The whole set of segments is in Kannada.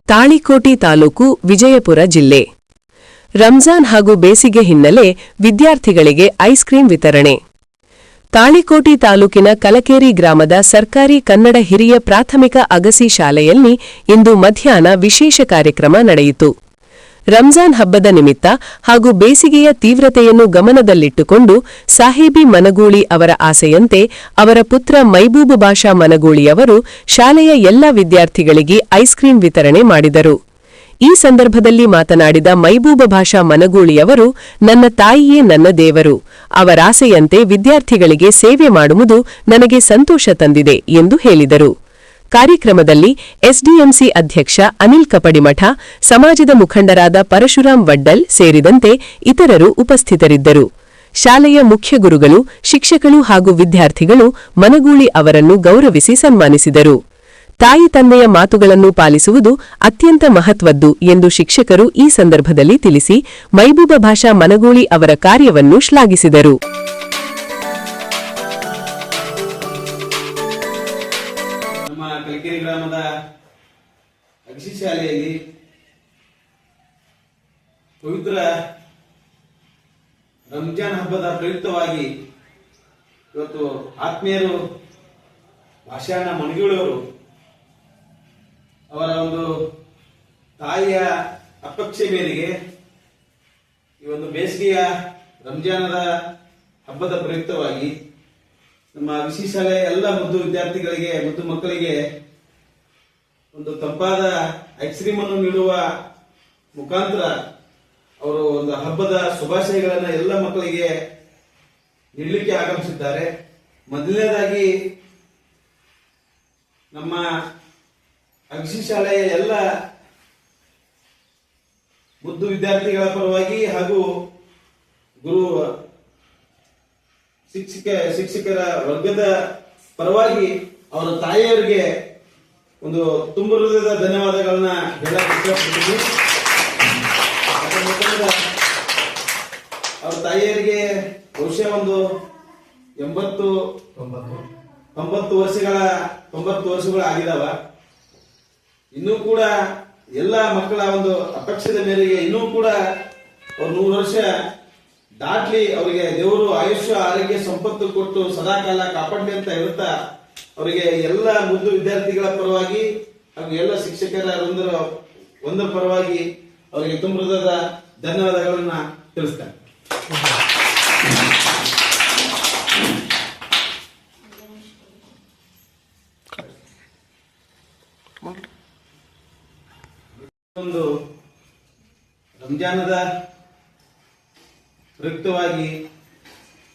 ತಾಳಿಕೋಟಿ ತಾಲೂಕು, ವಿಜಯಪುರ ಜಿಲ್ಲೆ. ರಂಜಾನ್ ಹಾಗೂ ಬೇಸಿಗೆ ಹಿನ್ನೆಲೆ ವಿದ್ಯಾರ್ಥಿಗಳಿಗೆ ಐಸ್ ಕ್ರೀಂ ವಿತರಣೆ. ತಾಳಿಕೋಟಿ ತಾಲೂಕಿನ ಕಲಕೇರಿ ಗ್ರಾಮದ ಸರ್ಕಾರಿ ಕನ್ನಡ ಹಿರಿಯ ಪ್ರಾಥಮಿಕ ಅಗಸಿ ಶಾಲೆಯಲ್ಲಿ ಇಂದು ಮಧ್ಯಾಹ್ನ ವಿಶೇಷ ಕಾರ್ಯಕ್ರಮ ನಡೆಯಿತು. ರಂಜಾನ್ ಹಬ್ಬದ ನಿಮಿತ್ತ ಹಾಗೂ ಬೇಸಿಗೆಯ ತೀವ್ರತೆಯನ್ನು ಗಮನದಲ್ಲಿಟ್ಟುಕೊಂಡು ಸಾಹೇಬಿ ಮನಗೂಳಿ ಅವರ ಆಸೆಯಂತೆ ಅವರ ಪುತ್ರ ಮೈಬೂಬ್ ಬಾಷಾ ಮನಗೂಳಿಯವರು ಶಾಲೆಯ ಎಲ್ಲ ವಿದ್ಯಾರ್ಥಿಗಳಿಗೆ ಐಸ್ ಕ್ರೀಂ ವಿತರಣೆ ಮಾಡಿದರು. ಈ ಸಂದರ್ಭದಲ್ಲಿ ಮಾತನಾಡಿದ ಮೈಬೂಬ್ ಬಾಷಾ ಮನಗೂಳಿಯವರು, ನನ್ನ ತಾಯಿಯೇ ನನ್ನ ದೇವರು, ಅವರಾಸೆಯಂತೆ ವಿದ್ಯಾರ್ಥಿಗಳಿಗೆ ಸೇವೆ ಮಾಡುವುದು ನನಗೆ ಸಂತೋಷ ತಂದಿದೆ ಎಂದು ಹೇಳಿದರು. ಕಾರ್ಯಕ್ರಮದಲ್ಲಿ ಎಸ್ಡಿಎಂಸಿ ಅಧ್ಯಕ್ಷ ಅನಿಲ್ ಕಪಡಿಮಠ, ಸಮಾಜದ ಮುಖಂಡರಾದ ಪರಶುರಾಮ್ ವಡ್ಡಲ್ ಸೇರಿದಂತೆ ಇತರರು ಉಪಸ್ಥಿತರಿದ್ದರು. ಶಾಲೆಯ ಮುಖ್ಯ ಗುರುಗಳು, ಶಿಕ್ಷಕರು ಹಾಗೂ ವಿದ್ಯಾರ್ಥಿಗಳು ಮನಗೂಳಿ ಅವರನ್ನು ಗೌರವಿಸಿ ಸನ್ಮಾನಿಸಿದರು. ತಾಯಿ ತಂದೆಯ ಮಾತುಗಳನ್ನು ಪಾಲಿಸುವುದು ಅತ್ಯಂತ ಮಹತ್ವದ್ದು ಎಂದು ಶಿಕ್ಷಕರು ಈ ಸಂದರ್ಭದಲ್ಲಿ ತಿಳಿಸಿ ಮೈಬೂಬ ಬಾಷಾ ಮನಗೂಳಿ ಅವರ ಕಾರ್ಯವನ್ನು ಶ್ಲಾಘಿಸಿದರು. ಕಲಕೇರಿ ಗ್ರಾಮದ ಅಗಸಿ ಶಾಲೆಯಲ್ಲಿ ಪವಿತ್ರ ರಂಜಾನ್ ಹಬ್ಬದ ಪ್ರಯುಕ್ತವಾಗಿ ಇವತ್ತು ಆತ್ಮೀಯರು ಭಾಷಾಣ ಮನಗೂಳಿಯವರು ಅವರ ಒಂದು ತಾಯಿಯ ಅಪೇಕ್ಷೆ ಮೇರೆಗೆ ಈ ಒಂದು ಬೇಸಿಗೆಯ ರಂಜಾನದ ಹಬ್ಬದ ಪ್ರಯುಕ್ತವಾಗಿ ನಮ್ಮ ಅಗಸಿ ಶಾಲೆಯ ಎಲ್ಲ ಮುದ್ದು ವಿದ್ಯಾರ್ಥಿಗಳಿಗೆ, ಮುದ್ದು ಮಕ್ಕಳಿಗೆ ಒಂದು ತಂಪಾದ ಐಸ್ ಕ್ರೀಮ್ ಅನ್ನು ನೀಡುವ ಮುಖಾಂತರ ಅವರು ಒಂದು ಹಬ್ಬದ ಶುಭಾಶಯಗಳನ್ನು ಎಲ್ಲ ಮಕ್ಕಳಿಗೆ ನೀಡಲಿಕ್ಕೆ ಆಗಮಿಸಿದ್ದಾರೆ. ಮೊದಲನೇದಾಗಿ ನಮ್ಮ ಅಗಸಿ ಶಾಲೆಯ ಎಲ್ಲ ಮುದ್ದು ವಿದ್ಯಾರ್ಥಿಗಳ ಪರವಾಗಿ ಹಾಗೂ ಗುರು ಶಿಕ್ಷಕರ ವರ್ಗದ ಪರವಾಗಿ ಅವರ ತಾಯಿಯವರಿಗೆ ಒಂದು ತುಂಬ ಹೃದಯದ ಧನ್ಯವಾದಗಳನ್ನ ಹೇಳಕ್ಕೆ ಇಷ್ಟಪಡ್ತೀನಿ. ಅವರ ತಾಯಿಯರಿಗೆ ಬಹುಶಃ ಒಂದು 90 ವರ್ಷಗಳು ಆಗಿದಾವ. ಇನ್ನೂ ಕೂಡ ಎಲ್ಲ ಮಕ್ಕಳ ಒಂದು ಅಪೇಕ್ಷದ ಮೇರೆಗೆ ಇನ್ನೂ ಕೂಡ ಅವ್ರು 100 ವರ್ಷ ದಾಟ್ಲಿ, ಅವರಿಗೆ ದೇವರು ಆಯುಷ್ಯ ಆರೋಗ್ಯ ಸಂಪತ್ತು ಕೊಟ್ಟು ಸದಾಕಾಲ ಕಾಪಾಡಲಿ ಅಂತ ಹೇಳ್ತಾ ಅವರಿಗೆ ಎಲ್ಲ ಮುದ್ದು ವಿದ್ಯಾರ್ಥಿಗಳ ಪರವಾಗಿ ಹಾಗೂ ಎಲ್ಲ ಶಿಕ್ಷಕರ ಒಂದರ ಪರವಾಗಿ ಅವರಿಗೆ ತುಂಬ ಹೃದಯದ ಧನ್ಯವಾದಗಳನ್ನ ತಿಳಿಸ್ತೇನೆ. ಒಂದು ರಂಜಾನದ ಪ್ರಯುಕ್ತವಾಗಿ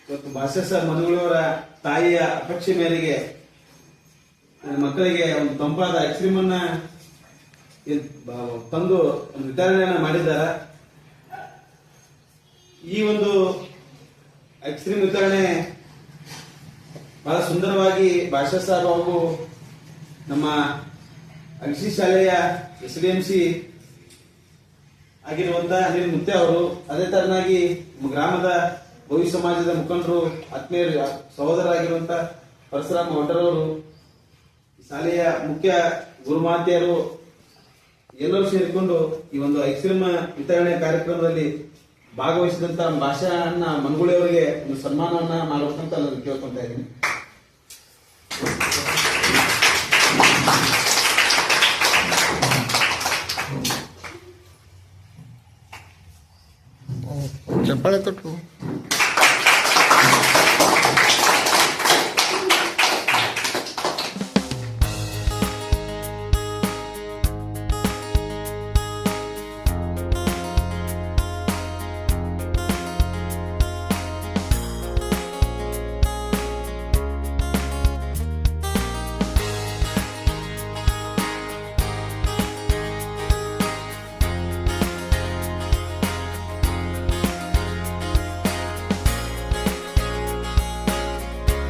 ಇವತ್ತು ಭಾಷಾ ಮನಗೂಳಿಯವರ ತಾಯಿಯ ಅಪೇಕ್ಷೆ ಮೇರೆಗೆ ಮಕ್ಕಳಿಗೆ ಒಂದು ತಂಪಾದ ಐಸ್ ಕ್ರೀಮ್ ಅನ್ನ ತಂದು ವಿತರಣೆಯನ್ನ ಮಾಡಿದ್ದಾರೆ. ಈ ಒಂದು ಐಸ್ ಕ್ರೀಮ್ ವಿತರಣೆ ಬಹಳ ಸುಂದರವಾಗಿ ಭಾಷಾ ಸಾಹೇಬ್ ಹಾಗೂ ನಮ್ಮ ಅಗಸಿ ಶಾಲೆಯ ಎಸ್ಡಿಎಂಸಿ ಆಗಿರುವಂತಹ ಅನಿಲ್ ಮುತ್ತೆ ಅವರು, ಅದೇ ತರನಾಗಿ ಗ್ರಾಮದ ಭೋವಿ ಸಮಾಜದ ಮುಖಂಡರು, ಆತ್ಮೀಯ ಸಹೋದರರಾಗಿರುವಂತಹ ಪರಶುರಾಮ್ ವಡ್ಡರವರು, ಶಾಲೆಯ ಮುಖ್ಯ ಗುರುಮಾತೆಯರು ಎಲ್ಲರೂ ಸೇರಿಕೊಂಡು ಈ ಒಂದು ಐಸ್ ಕ್ರೀಮ್ ವಿತರಣೆ ಕಾರ್ಯಕ್ರಮದಲ್ಲಿ ಭಾಗವಹಿಸಿದಂತ ಭಾಷಾ ಅಣ್ಣ ಮನಗೂಳಿಯವರಿಗೆ ಒಂದು ಸನ್ಮಾನವನ್ನ ಮಾಡಬೇಕಂತ ನಾನು ಕೇಳ್ಕೊಂತ ಇದ್ದೀನಿ. ಚಪ್ಪಾಳೆ ಕೊಟ್ಟು